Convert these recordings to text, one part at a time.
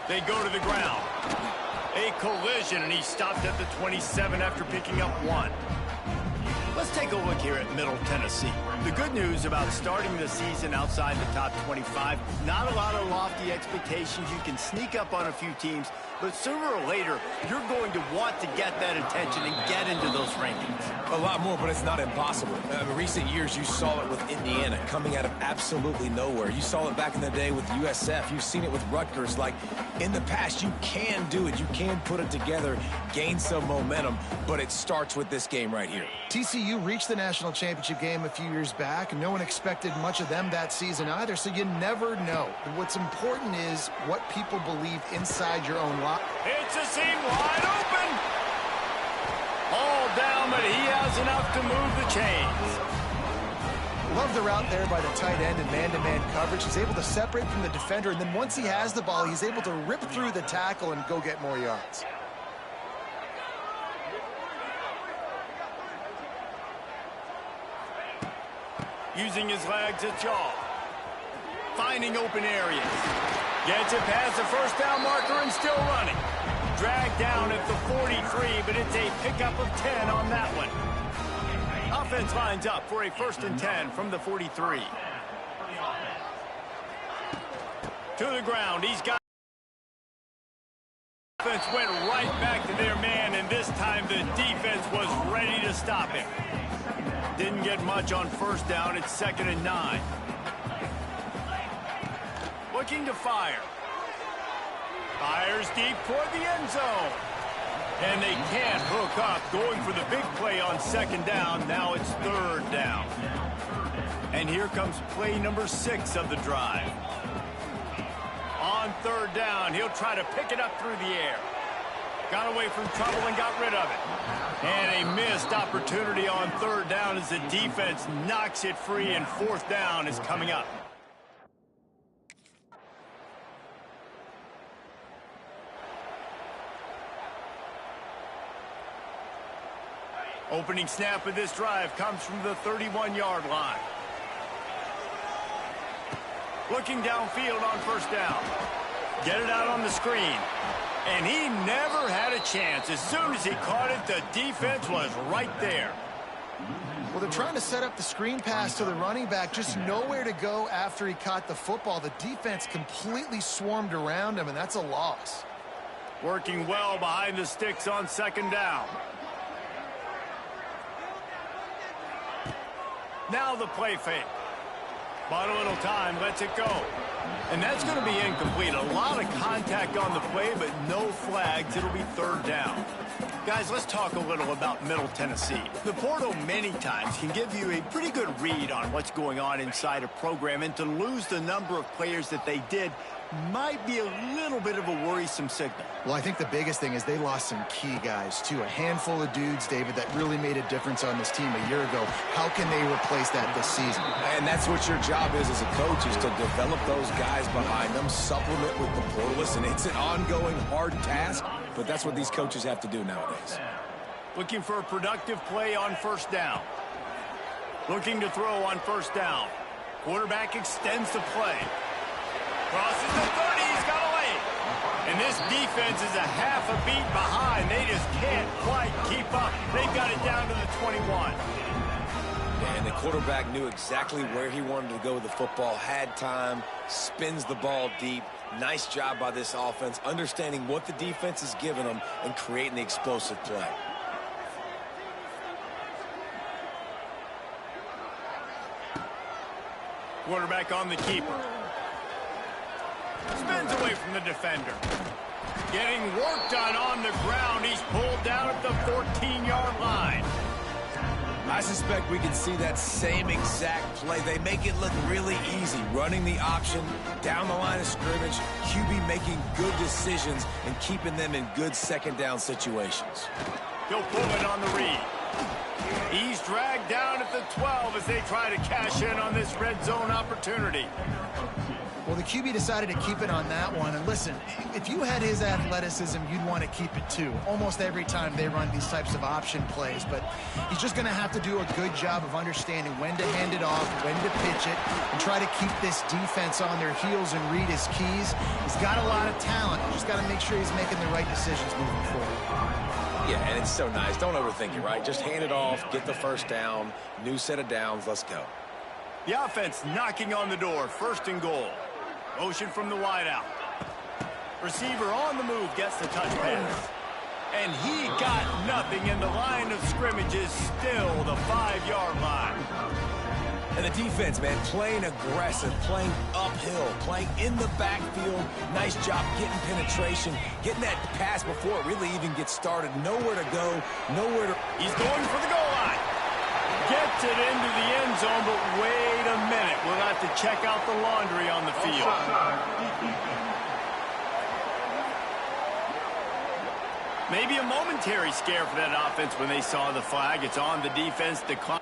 They go to the ground. A collision, and he's stopped at the 27 after picking up 1. Let's take a look here at Middle Tennessee. The good news about starting the season outside the top 25, not a lot of lofty expectations. You can sneak up on a few teams, but sooner or later, you're going to want to get that attention and get into those rankings. A lot more, but it's not impossible. In recent years, you saw it with Indiana coming out of absolutely nowhere. You saw it back in the day with USF. You've seen it with Rutgers. Like, in the past, you can do it. You can put it together, gain some momentum, but it starts with this game right here. TCU reached the national championship game a few years back, and no one expected much of them that season either, so you never know. What's important is what people believe inside your own locker. It's a seam wide open. All down, but he has enough to move the chains. Love the route there by the tight end in man-to-man coverage. He's able to separate from the defender, and then once he has the ball, he's able to rip through the tackle and go get more yards. Using his legs at jaw. Finding open areas. Gets it past the first down marker and still running. Dragged down at the 43, but it's a pickup of 10 on that one. Offense lines up for a 1st and 10 from the 43. To the ground. He's got. Offense went right back to their man, and this time the defense was ready to stop him. Didn't get much on 1st down. It's 2nd and 9. Looking to fire. Fires deep toward the end zone. And they can't hook up. Going for the big play on 2nd down. Now it's 3rd down. And here comes play number 6 of the drive. On 3rd down, he'll try to pick it up through the air. Got away from trouble and got rid of it. And a missed opportunity on 3rd down as the defense knocks it free, and 4th down is coming up. Opening snap of this drive comes from the 31-yard line. Looking downfield on 1st down. Get it out on the screen. And he never had a chance. As soon as he caught it, the defense was right there. Well, they're trying to set up the screen pass to the running back. Just nowhere to go after he caught the football. The defense completely swarmed around him, and that's a loss. Working well behind the sticks on 2nd down. Now the play fake. Bought a little time, lets it go. And that's going to be incomplete. A lot of contact on the play, but no flags. It'll be 3rd down. Guys, let's talk a little about Middle Tennessee. The portal many times can give you a pretty good read on what's going on inside a program, and to lose the number of players that they did might be a little bit of a worrisome signal. Well, I think the biggest thing is they lost some key guys, too. A handful of dudes, David, that really made a difference on this team a year ago. How can they replace that this season? And that's what your job is as a coach, is to develop those guys behind them, supplement with the portal. Listen, it's an ongoing hard task, but that's what these coaches have to do nowadays. Looking for a productive play on 1st down. Looking to throw on 1st down. Quarterback extends the play. Crosses the 30, he's got away. And this defense is a half a beat behind. They just can't quite keep up. They've got it down to the 21. And the quarterback knew exactly where he wanted to go with the football, had time, spins the ball deep. Nice job by this offense, understanding what the defense is giving them and creating the explosive play. Quarterback on the keeper. Spins away from the defender. Getting work done on the ground. He's pulled down at the 14-yard line. I suspect we can see that same exact play. They make it look really easy, running the option down the line of scrimmage, QB making good decisions and keeping them in good 2nd down situations. He'll pull it on the read. He's dragged down at the 12 as they try to cash in on this red zone opportunity. Well, the QB decided to keep it on that one. And listen, if you had his athleticism, you'd want to keep it too. Almost every time they run these types of option plays. But he's just going to have to do a good job of understanding when to hand it off, when to pitch it, and try to keep this defense on their heels and read his keys. He's got a lot of talent. He's just got to make sure he's making the right decisions moving forward. Yeah, and it's so nice. Don't overthink it, right? Just hand it off, get the first down, new set of downs, let's go. The offense knocking on the door, 1st and goal. Motion from the wideout. Receiver on the move gets the touch pass. And he got nothing, and the line of scrimmage is still the 5-yard line. And the defense, man, playing aggressive, playing uphill, playing in the backfield. Nice job getting penetration, getting that pass before it really even gets started. Nowhere to go, nowhere to... He's going for the goal line. Gets it into the end zone, but wait a minute. We'll have to check out the laundry on the field. Maybe a momentary scare for that offense when they saw the flag. It's on the defense. Decline.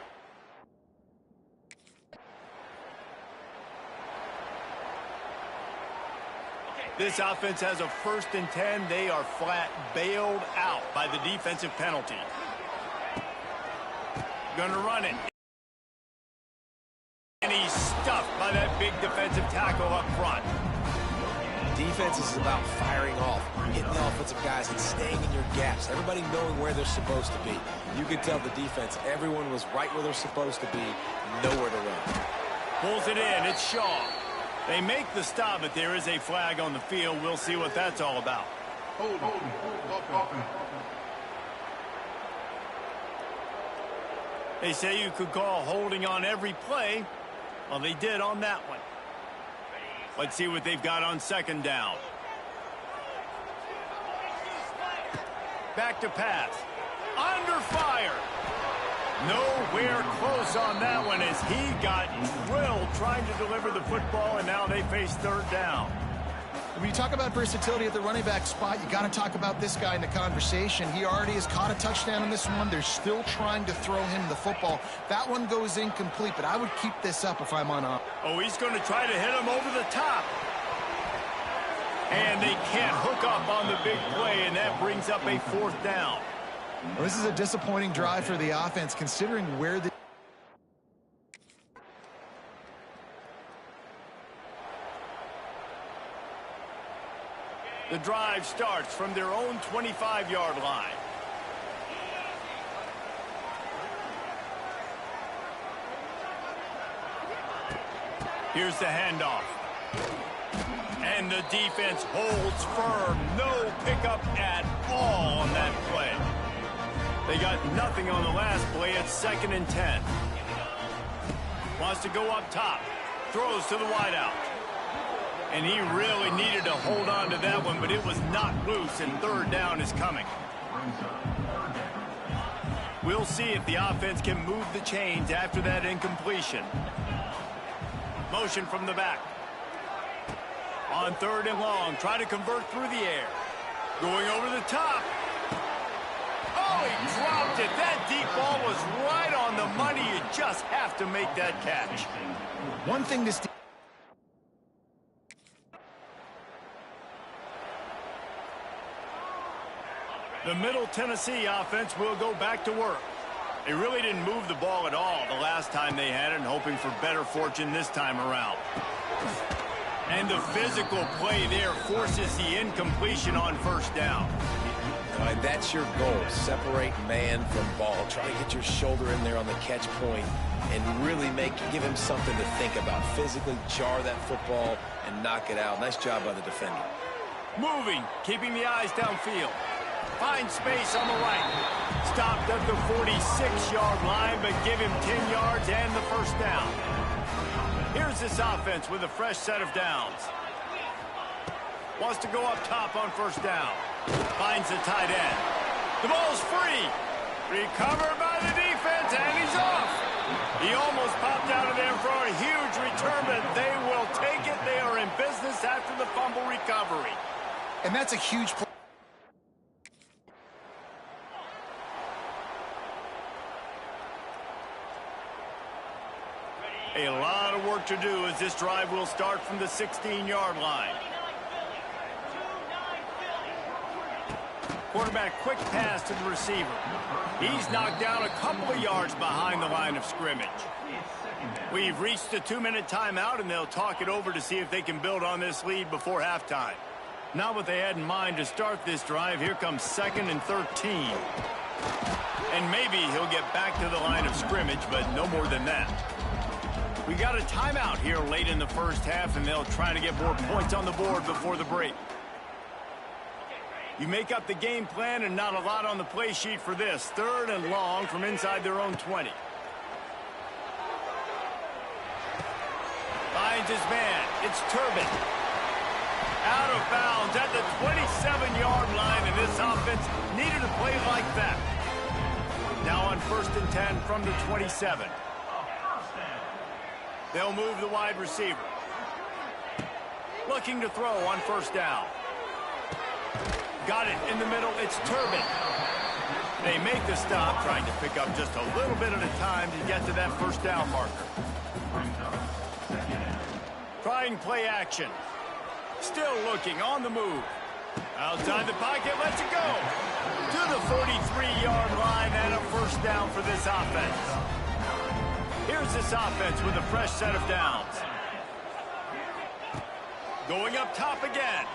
This offense has a 1st and 10. They are flat bailed out by the defensive penalty. Gonna run it. And he's stuffed by that big defensive tackle up front. Defense is about firing off, hitting the offensive guys and staying in your gaps. Everybody knowing where they're supposed to be. You can tell the defense, everyone was right where they're supposed to be, nowhere to run. Pulls it in, it's Shaw. They make the stop, but there is a flag on the field. We'll see what that's all about. They say you could call holding on every play. Well, they did on that one. Let's see what they've got on 2nd down. Back to pass. Under fire. Nowhere close on that one as he got drilled trying to deliver the football, and now they face 3rd down. When you talk about versatility at the running back spot, you got to talk about this guy in the conversation. He already has caught a touchdown in this one. They're still trying to throw him the football. That one goes incomplete, but I would keep this up if I'm on up. Oh, he's going to try to hit him over the top. And they can't hook up on the big play, and that brings up a 4th down. Well, this is a disappointing drive for the offense, considering where the... The drive starts from their own 25-yard line. Here's the handoff. And the defense holds firm. No pickup at all on that play. They got nothing on the last play. It's 2nd and 10. Wants to go up top. Throws to the wideout. And he really needed to hold on to that one, but it was knocked loose, and 3rd down is coming. We'll see if the offense can move the chains after that incompletion. Motion from the back. On 3rd and long, try to convert through the air. Going over the top. Oh, he dropped it. That deep ball was right on the money. You just have to make that catch. One thing this... The Middle Tennessee offense will go back to work. They really didn't move the ball at all the last time they had it, and hoping for better fortune this time around. And the physical play there forces the incompletion on 1st down. All right, that's your goal. Separate man from ball. Try to get your shoulder in there on the catch point and really give him something to think about. Physically jar that football and knock it out. Nice job by the defender. Moving, keeping the eyes downfield. Finds space on the right. Stopped at the 46-yard line, but give him 10 yards and the 1st down. Here's this offense with a fresh set of downs. Wants to go up top on 1st down. Finds the tight end. The ball's free. Recovered by the defense, and he's off. He almost popped out of there for a huge return, but they will take it. They are in business after the fumble recovery. And that's a huge play. A lot of work to do as this drive will start from the 16-yard line. Quarterback quick pass to the receiver. He's knocked down a couple of yards behind the line of scrimmage. We've reached the 2-minute timeout, and they'll talk it over to see if they can build on this lead before halftime. Not what they had in mind to start this drive. Here comes 2nd and 13. And maybe he'll get back to the line of scrimmage, but no more than that. We got a timeout here late in the first half, and they'll try to get more points on the board before the break. You make up the game plan and not a lot on the play sheet for this. 3rd and long from inside their own 20. Finds his man. It's Turbin. Out of bounds at the 27-yard line, and this offense needed a play like that. Now on 1st and 10 from the 27. They'll move the wide receiver. Looking to throw on 1st down. Got it in the middle. It's Turbin. They make the stop, trying to pick up just a little bit at a time to get to that 1st down marker. Trying play action. Still looking on the move. Outside the pocket, lets it go. To the 43-yard line and a 1st down for this offense. Here's this offense with a fresh set of downs. Going up top again.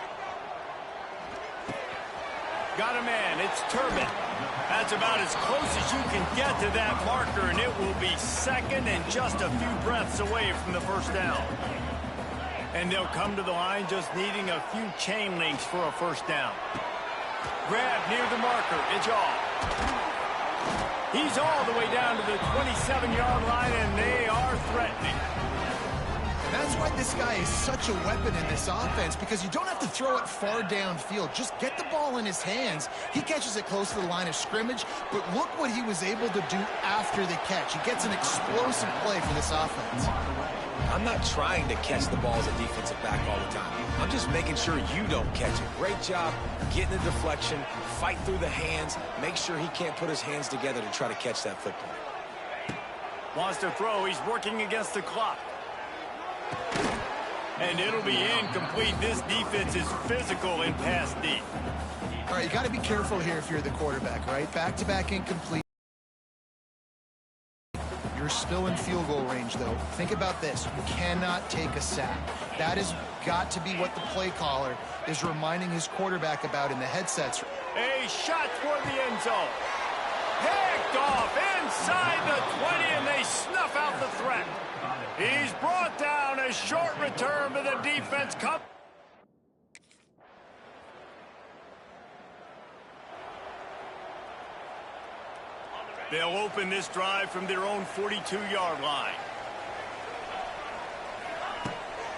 Got a man. It's Turbin. That's about as close as you can get to that marker, and it will be 2nd and just a few breaths away from the 1st down. And they'll come to the line just needing a few chain links for a 1st down. Grab near the marker. It's off. He's all the way down to the 27-yard line, and they are threatening. That's why this guy is such a weapon in this offense, because you don't have to throw it far downfield. Just get the ball in his hands. He catches it close to the line of scrimmage, but look what he was able to do after the catch. He gets an explosive play for this offense. I'm not trying to catch the ball as a defensive back all the time. I'm just making sure you don't catch it. Great job getting the deflection, fight through the hands, make sure he can't put his hands together to try to catch that football. Wants to throw. He's working against the clock. And it'll be incomplete. This defense is physical in pass deep. All right, you got to be careful here if you're the quarterback, right? Back-to-back incomplete. You're still in field goal range, though. Think about this. You cannot take a sack. That has got to be what the play caller is reminding his quarterback about in the headsets. A shot toward the end zone. Picked off inside the 20, and they snuff out the threat. He's brought down. A short return, but the defense comes. They'll open this drive from their own 42-yard line.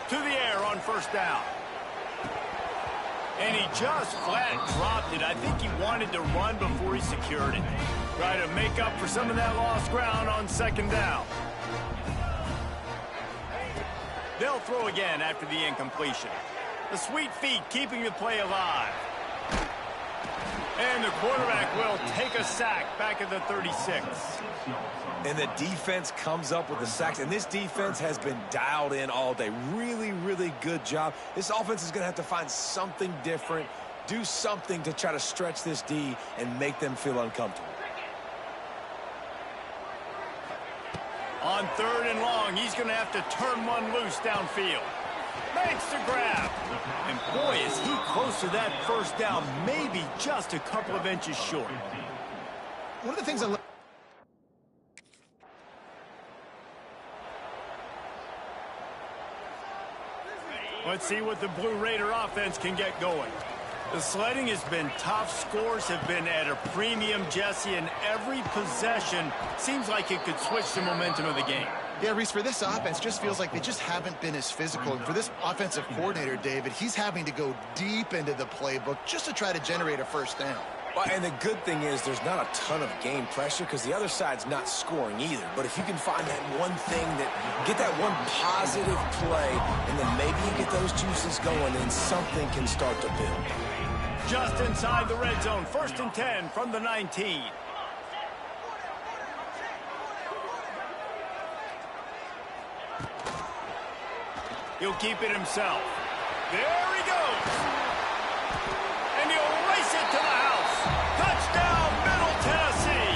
To the air on 1st down. And he just flat dropped it. I think he wanted to run before he secured it. Try to make up for some of that lost ground on 2nd down. They'll throw again after the incompletion. The sweet feet keeping the play alive. And the quarterback will take a sack back at the 36. And the defense comes up with the sacks. And this defense has been dialed in all day. Really, really good job. This offense is going to have to find something different, do something to try to stretch this D and make them feel uncomfortable. On 3rd and long, he's going to have to turn one loose downfield. Makes the grab. And boy, is he close to that 1st down, maybe just a couple of inches short. One of the things I love. Let's see what the Blue Raider offense can get going. The sledding has been tough. Scores have been at a premium, Jesse, and every possession seems like it could switch the momentum of the game. Yeah, Reese, for this offense, just feels like they just haven't been as physical. And for this offensive coordinator, David, he's having to go deep into the playbook just to try to generate a 1st down. Well, and the good thing is there's not a ton of game pressure because the other side's not scoring either. But if you can find that one thing get that one positive play, and then maybe you get those juices going, and something can start to build. Just inside the red zone, 1st and 10 from the 19. He'll keep it himself. There he goes. And he'll race it to the house. Touchdown, Middle Tennessee.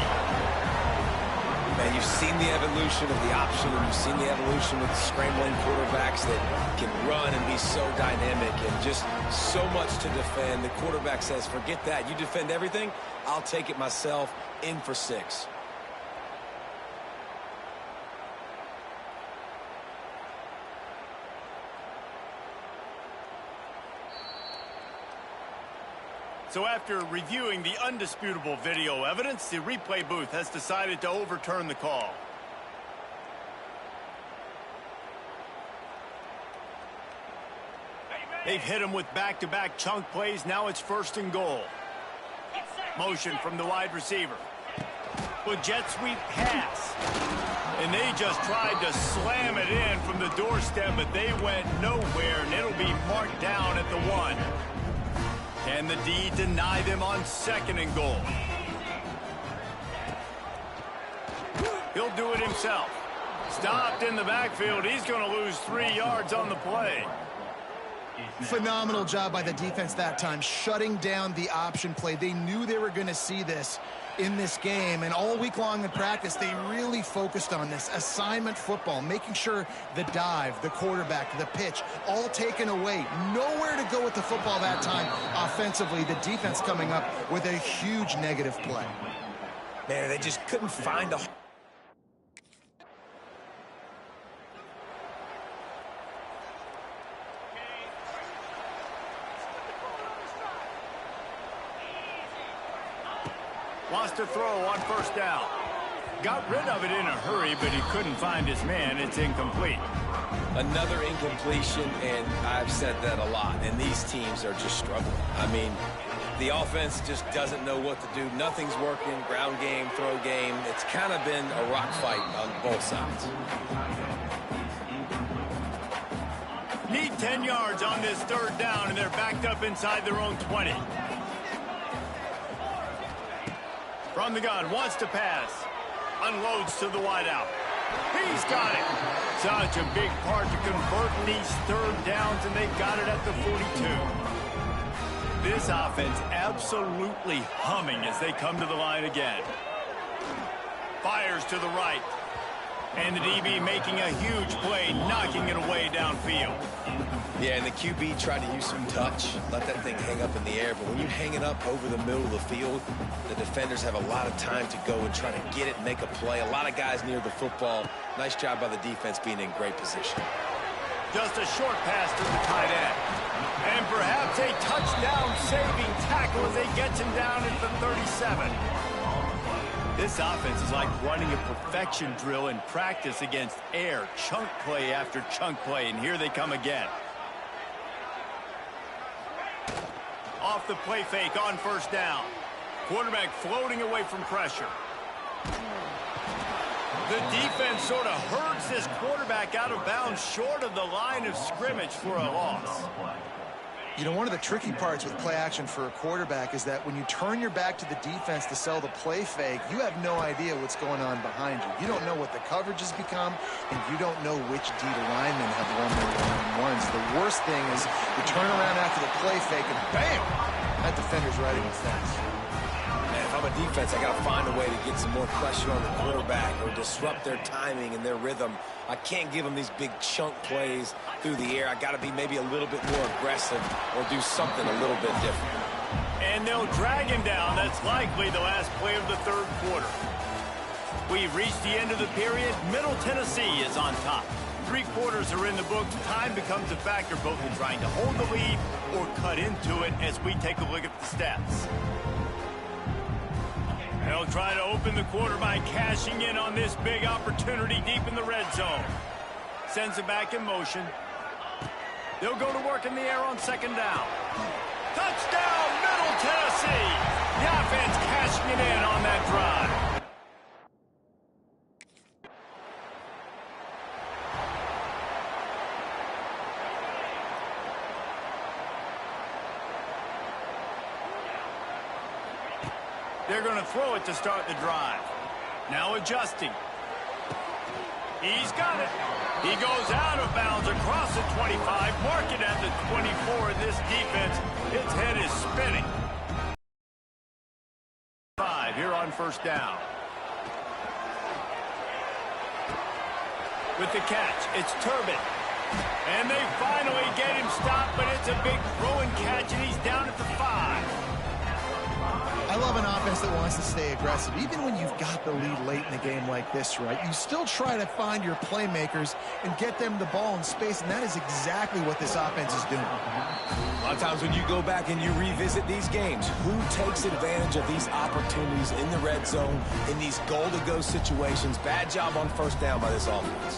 Man, you've seen the evolution of the option, and you've seen the evolution with the scrambling quarterbacks that can run and be so dynamic and just so much to defend. The quarterback says, forget that. You defend everything, I'll take it myself. In for 6. So after reviewing the undisputable video evidence, the replay booth has decided to overturn the call. They've hit him with back-to-back chunk plays. Now it's 1st and goal. Motion from the wide receiver. With jet sweep pass. And they just tried to slam it in from the doorstep, but they went nowhere, and it'll be marked down at the 1. Can the D deny them on 2nd and goal? He'll do it himself. Stopped in the backfield. He's going to lose 3 yards on the play. Phenomenal job by the defense that time, shutting down the option play. They knew they were going to see this in this game, and all week long in practice, they really focused on this assignment football, making sure the dive, the quarterback, the pitch, all taken away. Nowhere to go with the football that time offensively. The defense coming up with a huge negative play. Man, they just couldn't find a... Wants to throw on 1st down. Got rid of it in a hurry, but he couldn't find his man. It's incomplete. Another incompletion, and I've said that a lot, and these teams are just struggling. I mean, the offense just doesn't know what to do. Nothing's working. Ground game, throw game. It's kind of been a rock fight on both sides. Need 10 yards on this 3rd down, and they're backed up inside their own 20. From the gun, wants to pass. Unloads to the wideout. He's got it. Such a big part to convert these 3rd downs, and they got it at the 42. This offense absolutely humming as they come to the line again. Fires to the right. And the DB making a huge play, knocking it away downfield. Yeah, and the QB tried to use some touch, let that thing hang up in the air. But when you hang it up over the middle of the field, the defenders have a lot of time to go and try to get it, make a play. A lot of guys near the football. Nice job by the defense being in great position. Just a short pass to the tight end. And perhaps a touchdown-saving tackle as they gets him down at the 37. This offense is like running a perfection drill in practice against air. Chunk play after chunk play, and here they come again. Off the play fake on 1st down. Quarterback floating away from pressure. The defense sort of hurts this quarterback out of bounds short of the line of scrimmage for a loss. You know, one of the tricky parts with play action for a quarterback is that when you turn your back to the defense to sell the play fake, you have no idea what's going on behind you. You don't know what the coverage has become, and you don't know which D linemen have won their one-on-ones. The worst thing is you turn around after the play fake, and bam! That defender's right in your face. Man, if I'm a defense, I got to find a way to get some more pressure on the quarterback or disrupt their timing and their rhythm. I can't give them these big chunk plays through the air. I got to be maybe a little bit more aggressive or do something a little bit different. And they'll drag him down. That's likely the last play of the 3rd quarter. We've reached the end of the period. Middle Tennessee is on top. 3 quarters are in the books. Time becomes a factor both in trying to hold the lead or cut into it as we take a look at the stats. They'll try to open the quarter by cashing in on this big opportunity deep in the red zone. Sends it back in motion. They'll go to work in the air on 2nd down. Touchdown, Middle Tennessee! The offense cashing it in on that drive. They're going to throw it to start the drive. Now adjusting. He's got it. He goes out of bounds across the 25, mark it at the 24, and this defense, its head is spinning. 5 here on first down. With the catch, it's Turbin. And they finally get him stopped, but it's a big throwing catch, and he's down at the 5. I love an offense that wants to stay aggressive. Even when you've got the lead late in the game like this, right, you still try to find your playmakers and get them the ball in space, and that is exactly what this offense is doing. A lot of times when you go back and you revisit these games, who takes advantage of these opportunities in the red zone, in these goal-to-go situations? Bad job on first down by this offense.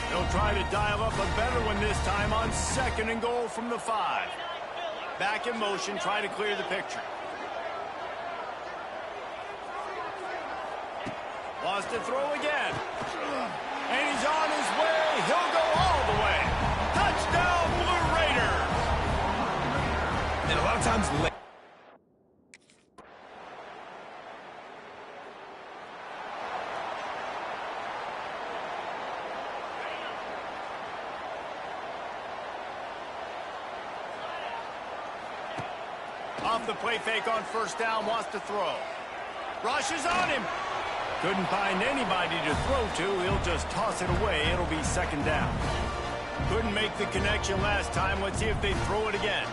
They'll try to dial up a better one this time on 2nd and goal from the 5. Back in motion, try to clear the picture. Wants to throw again. And he's on his way. He'll go all the way. Touchdown, Blue Raiders. And a lot of times late. Off the play fake on first down, wants to throw. Rushes on him. Couldn't find anybody to throw to. He'll just toss it away. It'll be 2nd down. Couldn't make the connection last time. Let's see if they throw it again.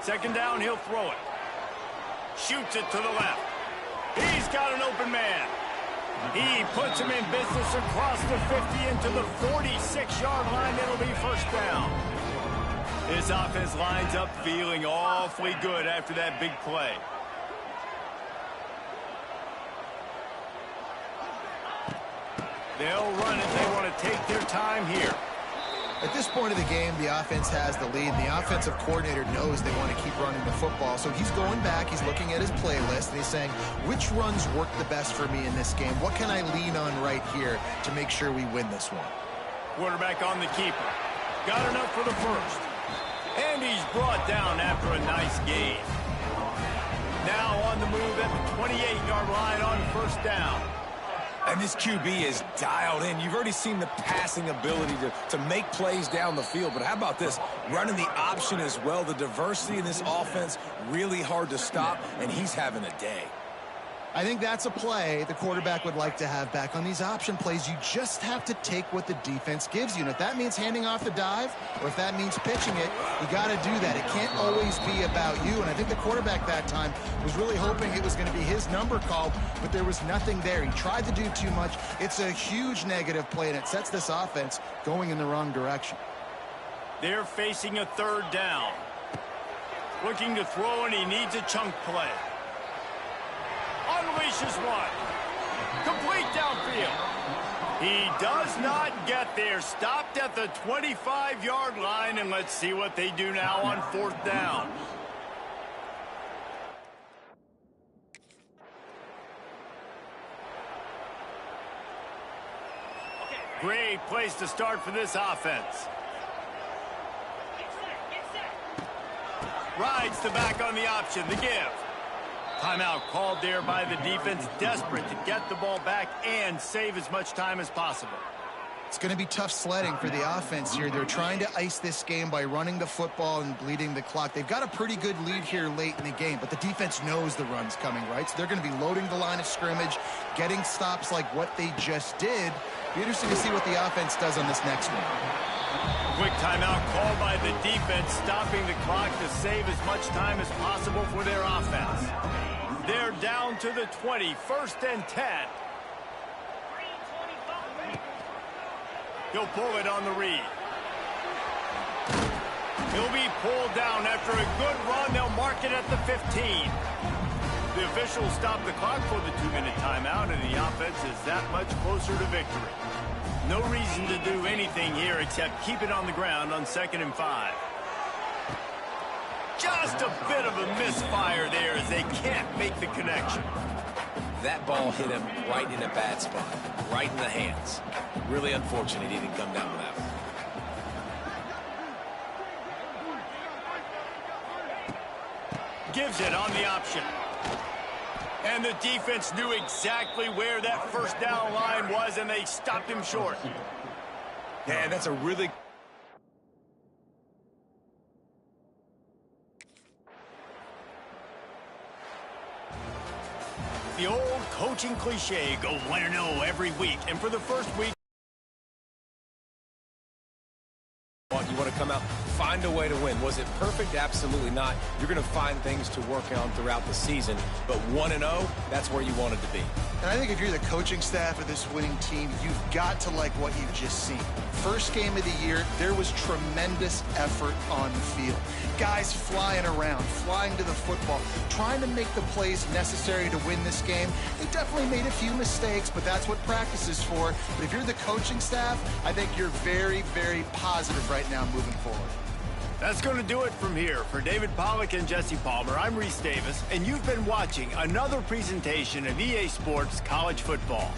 2nd down, he'll throw it. Shoots it to the left. He's got an open man. He puts him in business across the 50 into the 46-yard line. It'll be first down. This offense lines up feeling awfully good after that big play. They'll run it. They want to take their time here. At this point of the game, the offense has the lead. The offensive coordinator knows they want to keep running the football. So he's going back. He's looking at his playlist, and he's saying, which runs work the best for me in this game? What can I lean on right here to make sure we win this one? Quarterback on the keeper. Got enough for the first. And he's brought down after a nice gain. Now on the move at the 28-yard line on first down. And this QB is dialed in. You've already seen the passing ability to make plays down the field. But how about this? Running the option as well. The diversity in this offense, really hard to stop, and he's having a day. I think that's a play the quarterback would like to have back. On these option plays, you just have to take what the defense gives you. And if that means handing off the dive, or if that means pitching it, you got to do that. It can't always be about you. And I think the quarterback that time was really hoping it was going to be his number called, but there was nothing there. He tried to do too much. It's a huge negative play, and it sets this offense going in the wrong direction. They're facing a 3rd down. Looking to throw, and he needs a chunk play. Unleashes one. Complete downfield. He does not get there. Stopped at the 25-yard line, and let's see what they do now on 4th down. Great place to start for this offense. Rides the back on the option, the give. Timeout called there by the defense, desperate to get the ball back and save as much time as possible. It's going to be tough sledding for the offense here. They're trying to ice this game by running the football and bleeding the clock. They've got a pretty good lead here late in the game, but the defense knows the run's coming, right? So they're going to be loading the line of scrimmage, getting stops like what they just did. Be interesting to see what the offense does on this next one. Quick timeout called by the defense, stopping the clock to save as much time as possible for their offense. They're down to the 20, 1st and 10. He'll pull it on the read. He'll be pulled down after a good run. They'll mark it at the 15. The officials stop the clock for the 2-minute timeout, and the offense is that much closer to victory. No reason to do anything here except keep it on the ground on 2nd and 5. Just a bit of a misfire there as they can't make the connection. That ball hit him right in a bad spot, right in the hands. Really unfortunate he didn't come down with that one. Gives it on the option. And the defense knew exactly where that first down line was, and they stopped him short. Yeah, that's a really... The old coaching cliche, go 1-0 every week. And for the first week, you want to come out, find a way to win. Was it perfect? Absolutely not. You're going to find things to work on throughout the season. But 1-0, that's where you wanted to be. And I think if you're the coaching staff of this winning team, you've got to like what you've just seen. First game of the year, there was tremendous effort on the field. Guys flying around, flying to the football, trying to make the plays necessary to win this game. They definitely made a few mistakes, but that's what practice is for. But if you're the coaching staff, I think you're very, very positive right now moving forward. That's going to do it from here. For David Pollack and Jesse Palmer, I'm Reese Davis, and you've been watching another presentation of EA Sports College Football.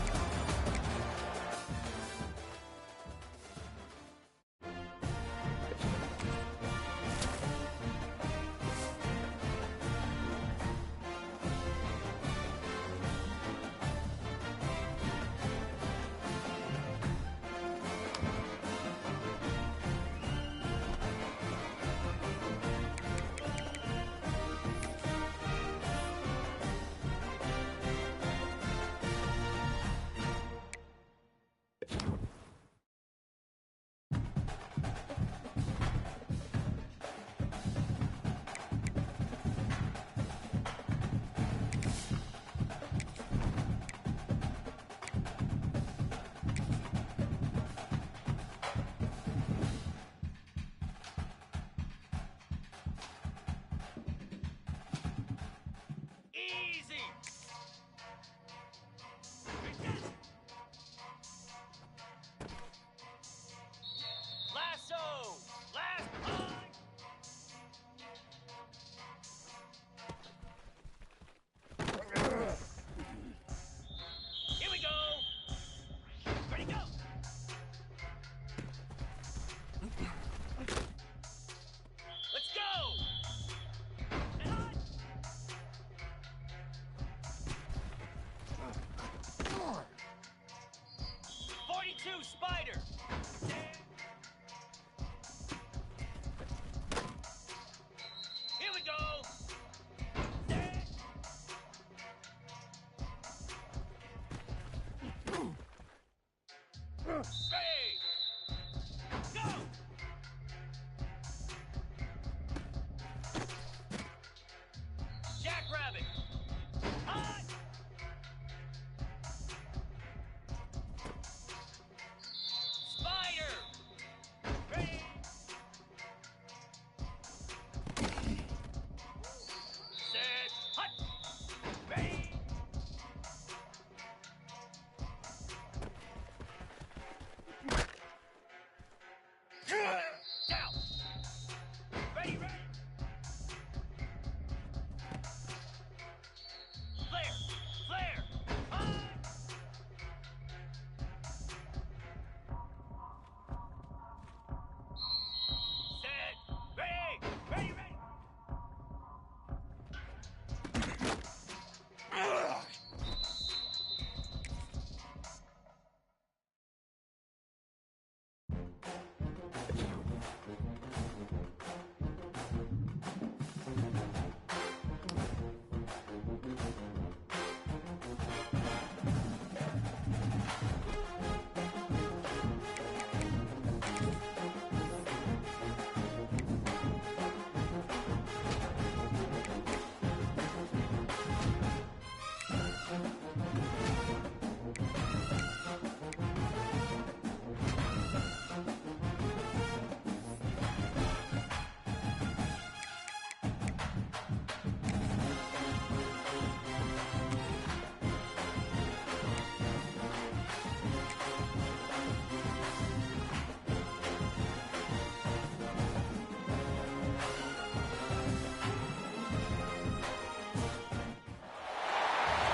Spider. Here we go. Ready. Go. Jackrabbit. Hot.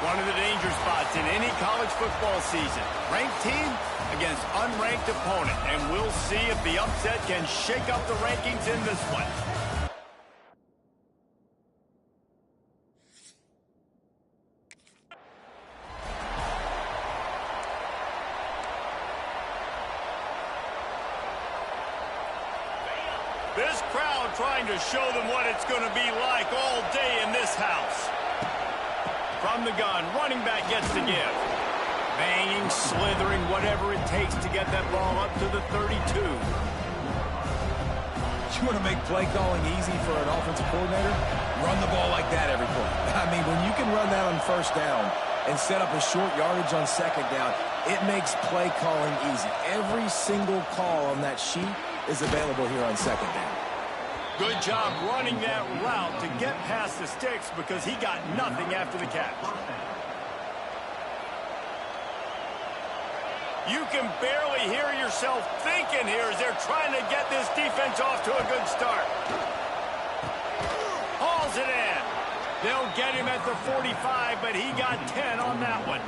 One of the danger spots in any college football season. Ranked team against unranked opponent. And we'll see if the upset can shake up the rankings in this one. This crowd trying to show them what it's going to be like all day in this house. From the gun, running back gets the give. Banging, slithering, whatever it takes to get that ball up to the 32. You want to make play calling easy for an offensive coordinator? Run the ball like that every play. I mean, when you can run that on first down and set up a short yardage on second down, it makes play calling easy. Every single call on that sheet is available here on second down. Good job running that route to get past the sticks because he got nothing after the catch. You can barely hear yourself thinking here as they're trying to get this defense off to a good start. Hauls it in. They'll get him at the 45, but he got 10 on that one.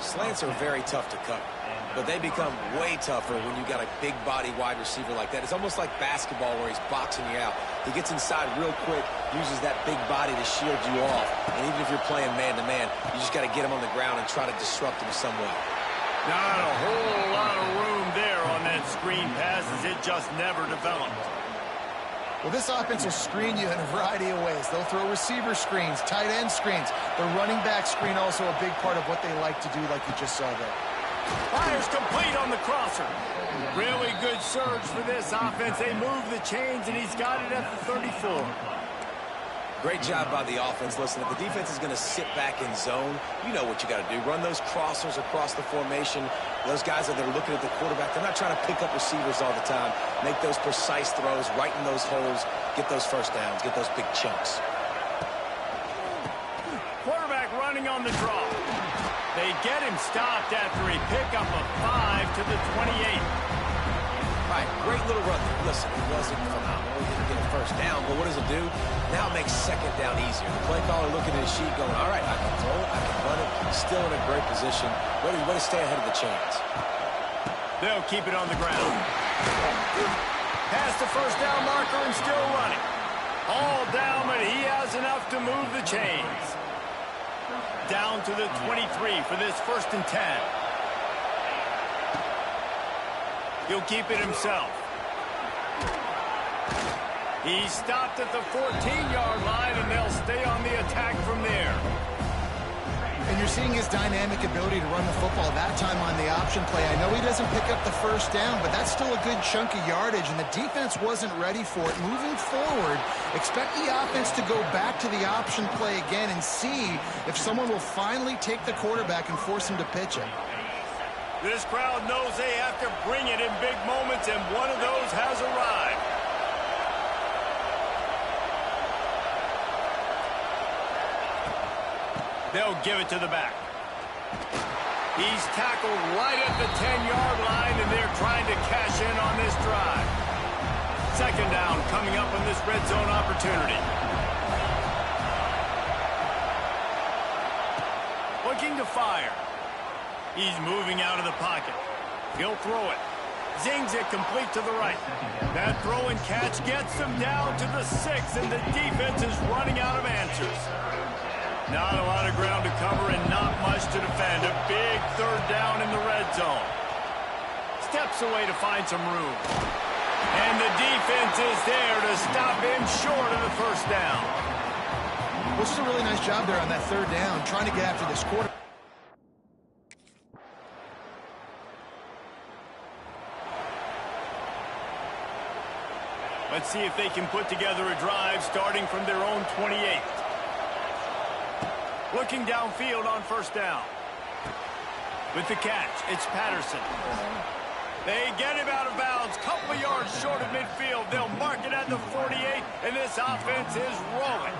Slants are very tough to cover, but they become way tougher when you got a big body wide receiver like that. It's almost like basketball where he's boxing you out. He gets inside real quick, uses that big body to shield you off. And even if you're playing man-to-man, you just got to get him on the ground and try to disrupt him some way. Not a whole lot of room there on that screen pass as it just never developed. Well, this offense will screen you in a variety of ways. They'll throw receiver screens, tight end screens. The running back screen also a big part of what they like to do, like you just saw there. Fires complete on the crosser. Really good surge for this offense. They move the chains, and he's got it at the 34. Great job by the offense. Listen, if the defense is going to sit back in zone, you know what you got to do. Run those crossers across the formation. Those guys that are looking at the quarterback, they're not trying to pick up receivers all the time. Make those precise throws, right in those holes, get those first downs, get those big chunks. Quarterback running on the draw. They get him stopped after he picked up a 5 to the 28. All right, great little run there. Listen, it wasn't phenomenal. He didn't get a first down, but what does it do? Now it makes second down easier. The play caller looking at his sheet going, all right, I can throw it, I can run it. Still in a great position. Ready to stay ahead of the chains. They'll keep it on the ground. Past the first down marker and still running. All down, but he has enough to move the chains. Down to the 23 for this 1st and 10. He'll keep it himself. He's stopped at the 14-yard line, and they'll stay on the attack from there. And you're seeing his dynamic ability to run the football that time on the option play. I know he doesn't pick up the first down, but that's still a good chunk of yardage, and the defense wasn't ready for it. Moving forward, expect the offense to go back to the option play again and see if someone will finally take the quarterback and force him to pitch it. This crowd knows they have to bring it in big moments, and one of those has arrived. They'll give it to the back. He's tackled right at the 10-yard line, and they're trying to cash in on this drive. Second down coming up on this red zone opportunity. Looking to fire. He's moving out of the pocket. He'll throw it. Zings it complete to the right. That throw and catch gets them down to the 6, and the defense is running out of answers. Not a lot of ground to cover and not much to defend. A big third down in the red zone. Steps away to find some room. And the defense is there to stop him short of the first down. Well, just a really nice job there on that third down, trying to get after this quarterback. Let's see if they can put together a drive starting from their own 28. Looking downfield on first down. With the catch, it's Patterson. They get him out of bounds, couple yards short of midfield. They'll mark it at the 48, and this offense is rolling.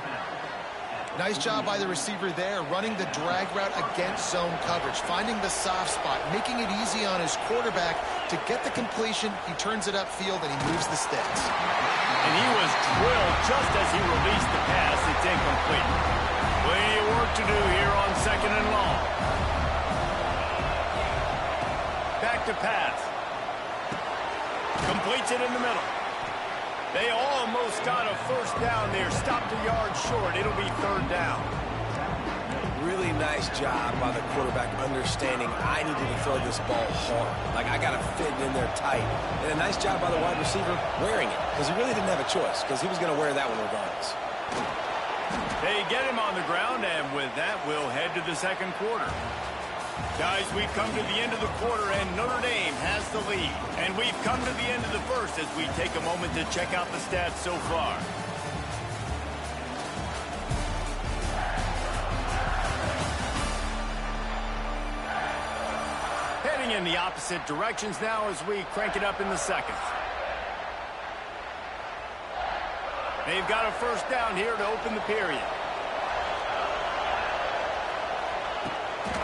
Nice job by the receiver there, running the drag route against zone coverage, finding the soft spot, making it easy on his quarterback to get the completion. He turns it upfield, and he moves the sticks. And he was drilled just as he released the pass. It's incomplete. Plenty of work to do here on second and long. Back to pass. Completes it in the middle. They almost got a first down there. Stopped a yard short. It'll be third down. Really really nice job by the quarterback understanding I needed to throw this ball hard. Like, I got to fit it in there tight. And a nice job by the wide receiver wearing it, because he really didn't have a choice, because he was going to wear that one regardless. They get him on the ground, and with that, we'll head to the second quarter. Guys, we've come to the end of the quarter, and Notre Dame has the lead. And we've come to the end of the first as we take a moment to check out the stats so far. Heading in the opposite directions now as we crank it up in the second. They've got a first down here to open the period.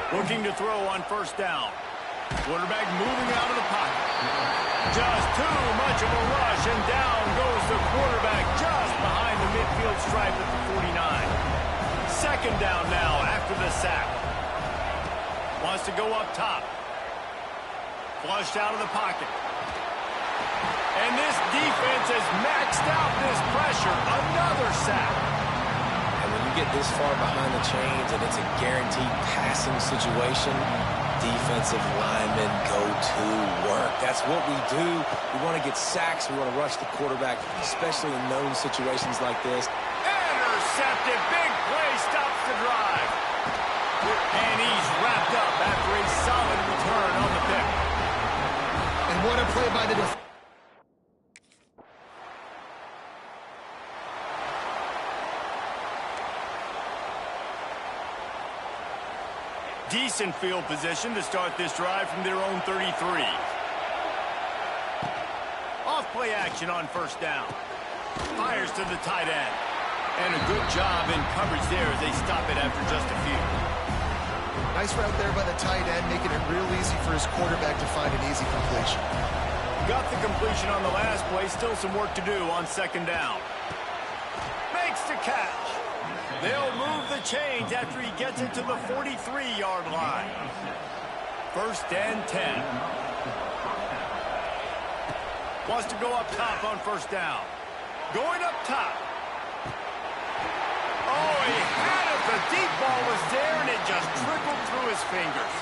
Looking to throw on first down. Quarterback moving out of the pocket. Just too much of a rush, and down goes the quarterback just behind the midfield stripe at the 49. Second down now after the sack. Wants to go up top. Flushed out of the pocket. And this defense has maxed out this pressure. Another sack. And when you get this far behind the chains and it's a guaranteed passing situation, defensive linemen go to work. That's what we do. We want to get sacks. We want to rush the quarterback, especially in known situations like this. Intercepted. Big play stops the drive. And he's wrapped up after a solid return on the pick. And what a play by the defense. Decent field position to start this drive from their own 33. Off play action on first down. Fires to the tight end. And a good job in coverage there as they stop it after just a few. Nice route there by the tight end, making it real easy for his quarterback to find an easy completion. Got the completion on the last play. Still some work to do on second down. Makes the catch. They'll move the chains after he gets it to the 43-yard line. First and 10. Wants to go up top on first down. Going up top. Oh, he had it. The deep ball was there, and it just trickled through his fingers.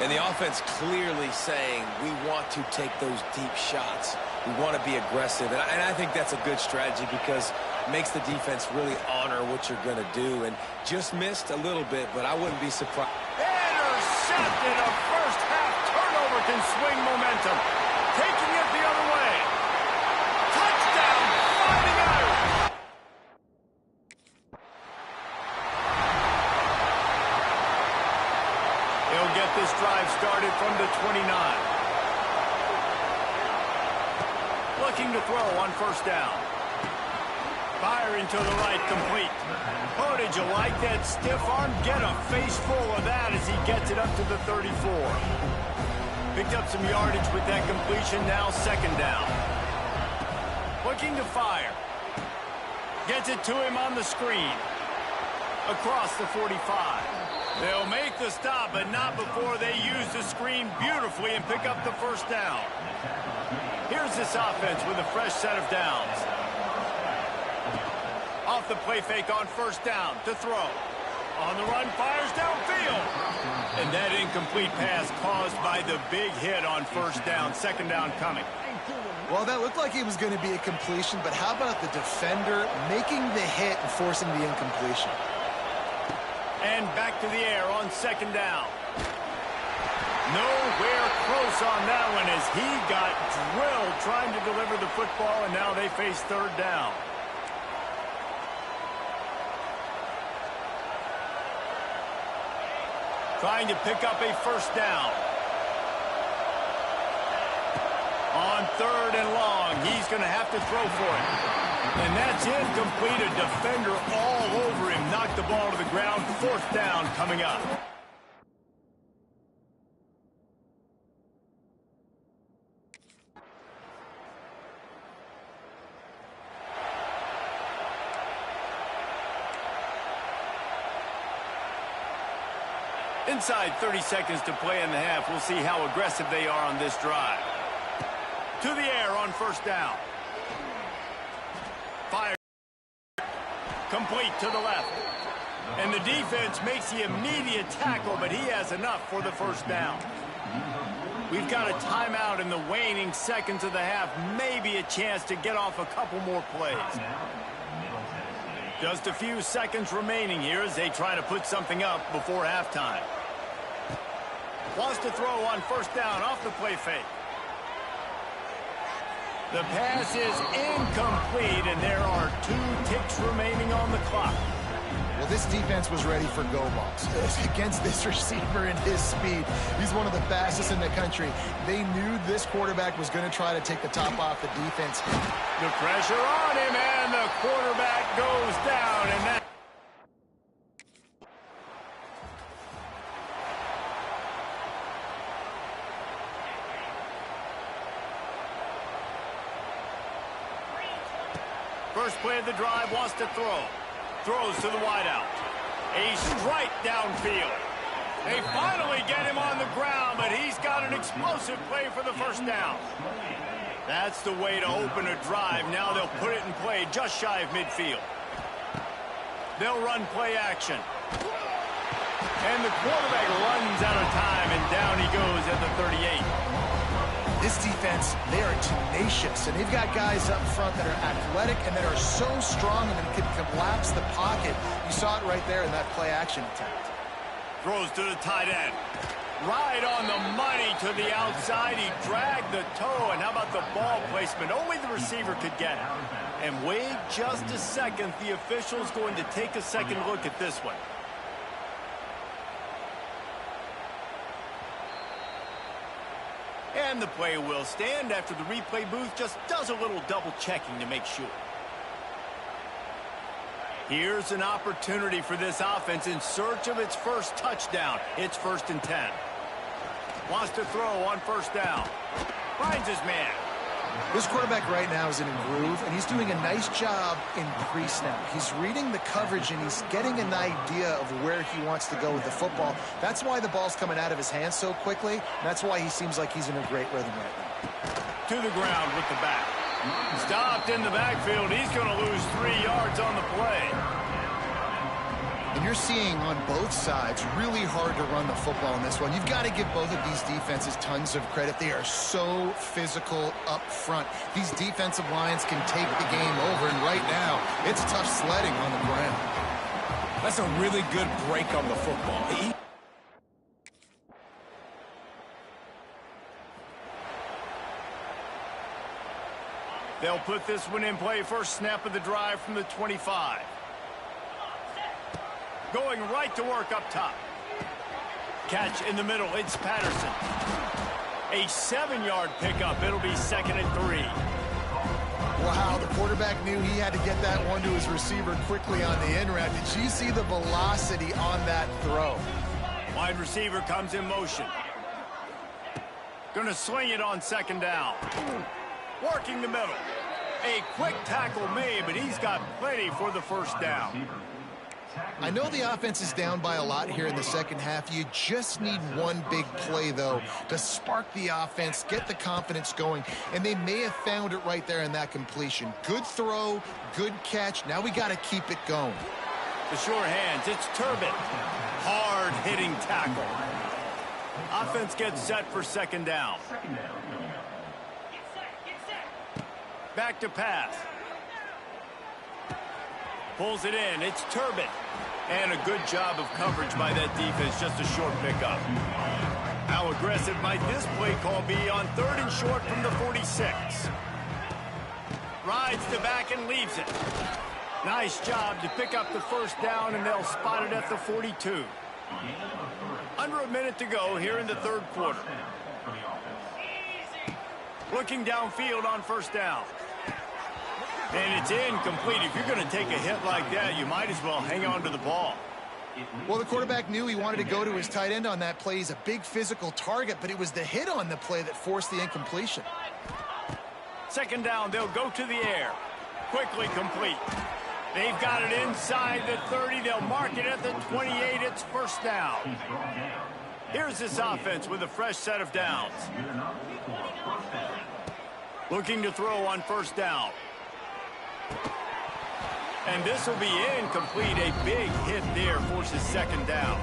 And the offense clearly saying, we want to take those deep shots. We want to be aggressive. And I think that's a good strategy because it makes the defense really honor what you're going to do. And just missed a little bit, but I wouldn't be surprised. Intercepted. A first-half turnover can swing momentum. Taking it the other way. Touchdown, Fighting Irish. He'll get this drive started from the 29. Looking to throw on first down. Firing to the right, complete. Oh, did you like that stiff arm? Get a face full of that as he gets it up to the 34. Picked up some yardage with that completion, now second down. Looking to fire. Gets it to him on the screen. Across the 45. They'll make the stop, but not before they use the screen beautifully and pick up the first down. Here's this offense with a fresh set of downs. Off the play fake on first down to throw. On the run, fires downfield. And that incomplete pass caused by the big hit on first down. Second down coming. Well, that looked like it was going to be a completion, but how about the defender making the hit and forcing the incompletion? And back to the air on second down. Nowhere close on that one as he got drilled trying to deliver the football, and now they face third down. Trying to pick up a first down. On third and long, he's going to have to throw for it. And that's incomplete. A defender all over him. Knocked the ball to the ground. Fourth down coming up. Inside 30 seconds to play in the half. We'll see how aggressive they are on this drive. To the air on first down. Fire. Complete to the left. And the defense makes the immediate tackle, but he has enough for the first down. We've got a timeout in the waning seconds of the half. Maybe a chance to get off a couple more plays. Just a few seconds remaining here as they try to put something up before halftime. Wants to throw on first down off the play fake. The pass is incomplete, and there are 2 ticks remaining on the clock. Well, this defense was ready for go balls. Against this receiver and his speed, he's one of the fastest in the country. They knew this quarterback was going to try to take the top off the defense. The pressure on him, and the quarterback goes down, and that... First play of the drive, wants to throw. Throws to the wideout. A strike downfield. They finally get him on the ground, but he's got an explosive play for the first down. That's the way to open a drive. Now they'll put it in play just shy of midfield. They'll run play action. And the quarterback runs out of time, and down he goes at the 38. This defense, they are tenacious, and they've got guys up front that are athletic and that are so strong and can collapse the pocket. You saw it right there in that play-action attempt. Throws to the tight end. Right on the money to the outside. He dragged the toe, and how about the ball placement? Only the receiver could get it. And wait just a second. The official's going to take a second look at this one. And the play will stand after the replay booth just does a little double checking to make sure. Here's an opportunity for this offense in search of its first touchdown. It's 1st and 10. Wants to throw on first down. Finds his man. This quarterback right now is in a groove, and he's doing a nice job in pre-snap. He's reading the coverage, and he's getting an idea of where he wants to go with the football. That's why the ball's coming out of his hands so quickly. And that's why he seems like he's in a great rhythm right now. To the ground with the back. Stopped in the backfield. He's going to lose 3 yards on the play. And you're seeing on both sides really hard to run the football in this one. You've got to give both of these defenses tons of credit. They are so physical up front. These defensive lines can take the game over, and right now, it's tough sledding on the ground. That's a really good break on the football. They'll put this one in play. First snap of the drive from the 25. Going right to work up top. Catch in the middle. It's Patterson. A 7-yard pickup. It'll be 2nd and 3. Wow, the quarterback knew he had to get that one to his receiver quickly on the in route. Did you see the velocity on that throw? Wide receiver comes in motion. Going to sling it on 2nd down. Working the middle. A quick tackle made, but he's got plenty for the first down. I know the offense is down by a lot here in the second half. You just need one big play, though, to spark the offense, get the confidence going, and they may have found it right there in that completion. Good throw, good catch. Now we got to keep it going. The sure hands, it's Turbin. Hard-hitting tackle. Offense gets set for 2nd down. Back to pass. Pulls it in. It's Turbin. And a good job of coverage by that defense. Just a short pickup. How aggressive might this play call be on 3rd and short from the 46? Rides the back and leaves it. Nice job to pick up the first down, and they'll spot it at the 42. Under a minute to go here in the 3rd quarter. Looking downfield on first down. And it's incomplete. If you're going to take a hit like that, you might as well hang on to the ball. Well, the quarterback knew he wanted to go to his tight end on that play. He's a big physical target, but it was the hit on the play that forced the incompletion. 2nd down, they'll go to the air. Quickly complete. They've got it inside the 30. They'll mark it at the 28. It's first down. Here's this offense with a fresh set of downs. Looking to throw on first down. And this will be incomplete. A big hit there forces second down.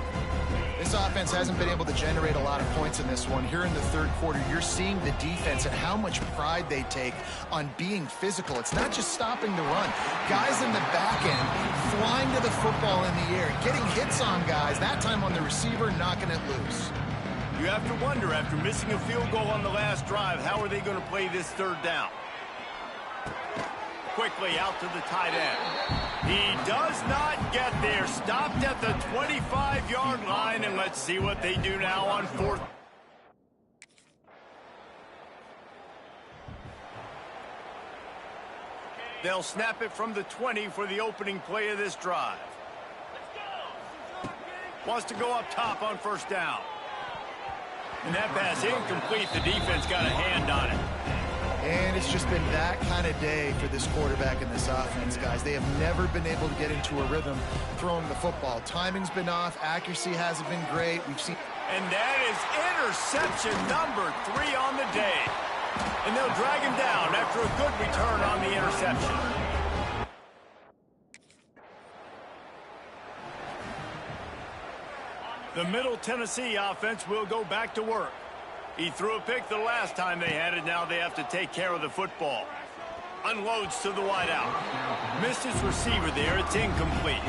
This offense hasn't been able to generate a lot of points in this one. Here in the third quarter, you're seeing the defense and how much pride they take on being physical. It's not just stopping the run. Guys in the back end flying to the football in the air, getting hits on guys, that time on the receiver, knocking it loose. You have to wonder, after missing a field goal on the last drive, how are they going to play this third down? Quickly out to the tight end. He does not get there. Stopped at the 25-yard line, and let's see what they do now on fourth. They'll snap it from the 20 for the opening play of this drive. Wants to go up top on first down. And that pass incomplete. The defense got a hand on it. And it's just been that kind of day for this quarterback and this offense, guys. They have never been able to get into a rhythm throwing the football. Timing's been off. Accuracy hasn't been great. We've seen. And that is interception number 3 on the day. And they'll drag him down after a good return on the interception. The Middle Tennessee offense will go back to work. He threw a pick the last time they had it. Now they have to take care of the football. Unloads to the wideout. Missed his receiver there. It's incomplete.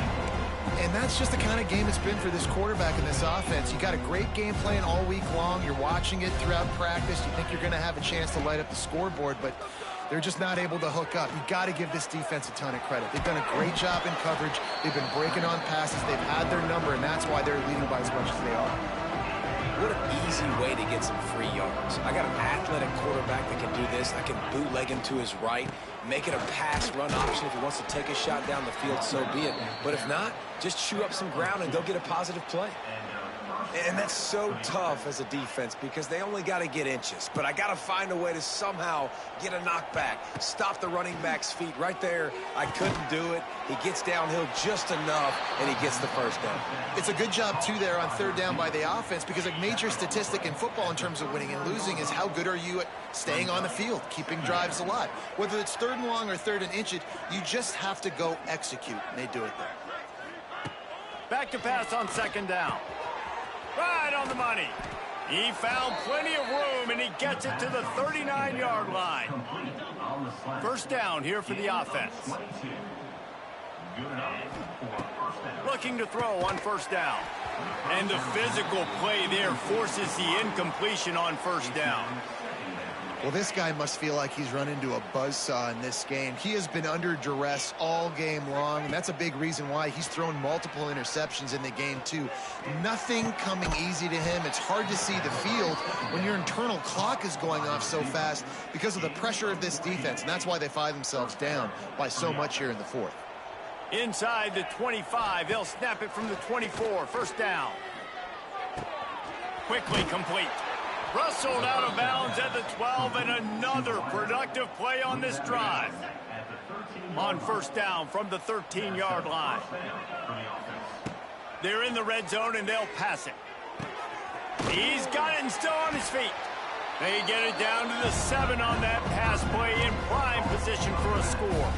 And that's just the kind of game it's been for this quarterback and this offense. You got a great game plan all week long. You're watching it throughout practice. You think you're going to have a chance to light up the scoreboard, but they're just not able to hook up. You got to give this defense a ton of credit. They've done a great job in coverage. They've been breaking on passes. They've had their number, and that's why they're leading by as much as they are. What an easy way to get some free yards. I got an athletic quarterback that can do this. I can bootleg him to his right, make it a pass-run option. If he wants to take a shot down the field, so be it. But if not, just chew up some ground and go get a positive play. And that's so tough as a defense because they only got to get inches. But I got to find a way to somehow get a knockback, stop the running back's feet right there. I couldn't do it. He gets downhill just enough, and he gets the first down. It's a good job, too, there on third down by the offense because a major statistic in football in terms of winning and losing is how good are you at staying on the field, keeping drives alive. Whether it's third and long or third and inch, you just have to go execute, and they do it there. Back to pass on second down. Right on the money. He found plenty of room, and he gets it to the 39-yard line. First down here for the offense. Looking to throw on first down. And the physical play there forces the incompletion on first down. Well, this guy must feel like he's run into a buzzsaw in this game. He has been under duress all game long, and that's a big reason why he's thrown multiple interceptions in the game, too. Nothing coming easy to him. It's hard to see the field when your internal clock is going off so fast because of the pressure of this defense, and that's why they find themselves down by so much here in the fourth. Inside the 25, they'll snap it from the 24. First down. Quickly complete. Rustled out of bounds at the 12, and another productive play on this drive. On first down from the 13-yard line. They're in the red zone, and they'll pass it. He's got it and still on his feet. They get it down to the 7 on that pass play in prime position for a score.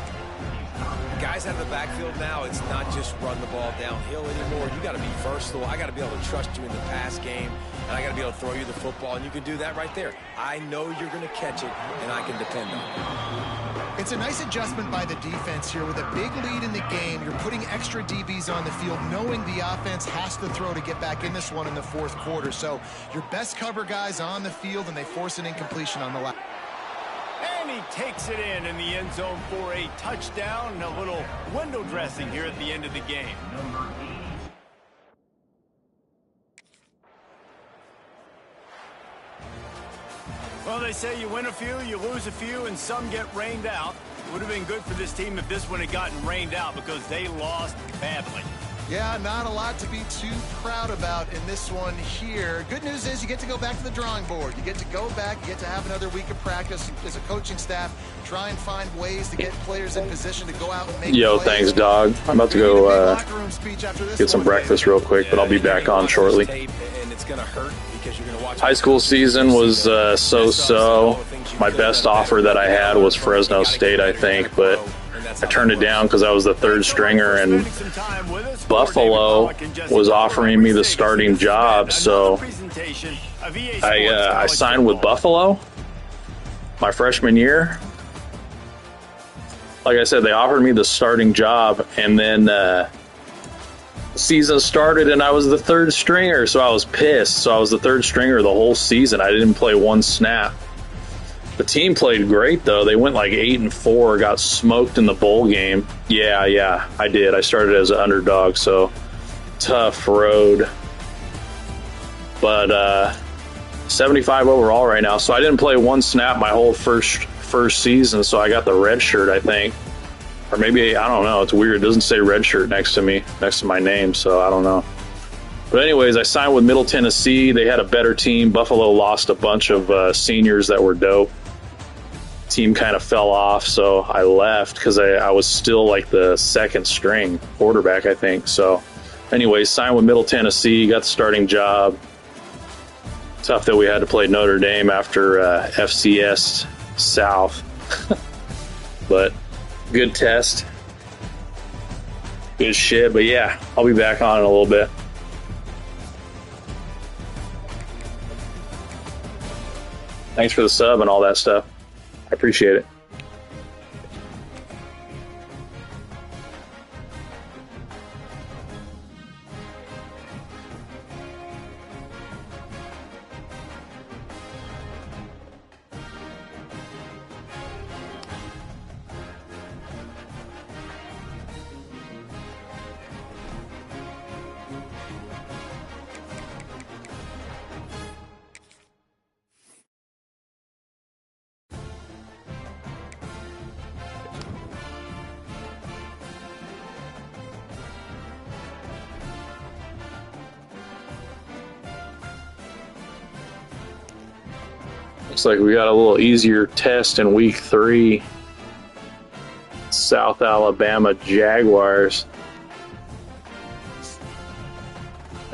Guys out of the backfield now, it's not just run the ball downhill anymore. You got to be versatile. I got to be able to trust you in the pass game, and I got to be able to throw you the football, and you can do that right there. I know you're going to catch it, and I can depend on it. It's a nice adjustment by the defense here. With a big lead in the game, you're putting extra DBs on the field, knowing the offense has to throw to get back in this one in the fourth quarter. So your best cover guys on the field, and they force an incompletion on the last. And he takes it in the end zone for a touchdown and a little window dressing here at the end of the game. Well, they say you win a few, you lose a few, and some get rained out. Would have been good for this team if this one had gotten rained out because they lost badly. Yeah, not a lot to be too proud about in this one here. Good news is you get to go back to the drawing board. You get to go back, you get to have another week of practice as a coaching staff, try and find ways to get players in position to go out and make Yo, plays. thanks, dog. I'm about to go get some breakfast real quick, but I'll be back on shortly. High school season was so-so. My best offer that I had was Fresno State, I think, but I turned it down because I was the third stringer, and Buffalo was offering me the starting job, so I signed with Buffalo my freshman year. Like I said, they offered me the starting job, and then the season started, and I was the third stringer, so I was pissed. So I was the third stringer the whole season. I didn't play one snap. The team played great, though. They went like 8-4, got smoked in the bowl game. Yeah, I did. I started as an underdog, so tough road. But 75 overall right now, so I didn't play one snap my whole first season, so I got the red shirt, I think. Or maybe, I don't know. It's weird. It doesn't say red shirt next to me, next to my name, so I don't know. But anyways, I signed with Middle Tennessee. They had a better team. Buffalo lost a bunch of seniors that were dope. Team kind of fell off, so I left because I was still like the second string quarterback, I think. So anyways, signed with Middle Tennessee, got the starting job. Tough that we had to play Notre Dame after FCS South. But good test. Good shit. But yeah, I'll be back on in a little bit. Thanks for the sub and all that stuff. I appreciate it. Looks like we got a little easier test in week 3. South Alabama Jaguars.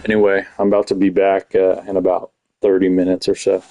Anyway, I'm about to be back in about 30 minutes or so.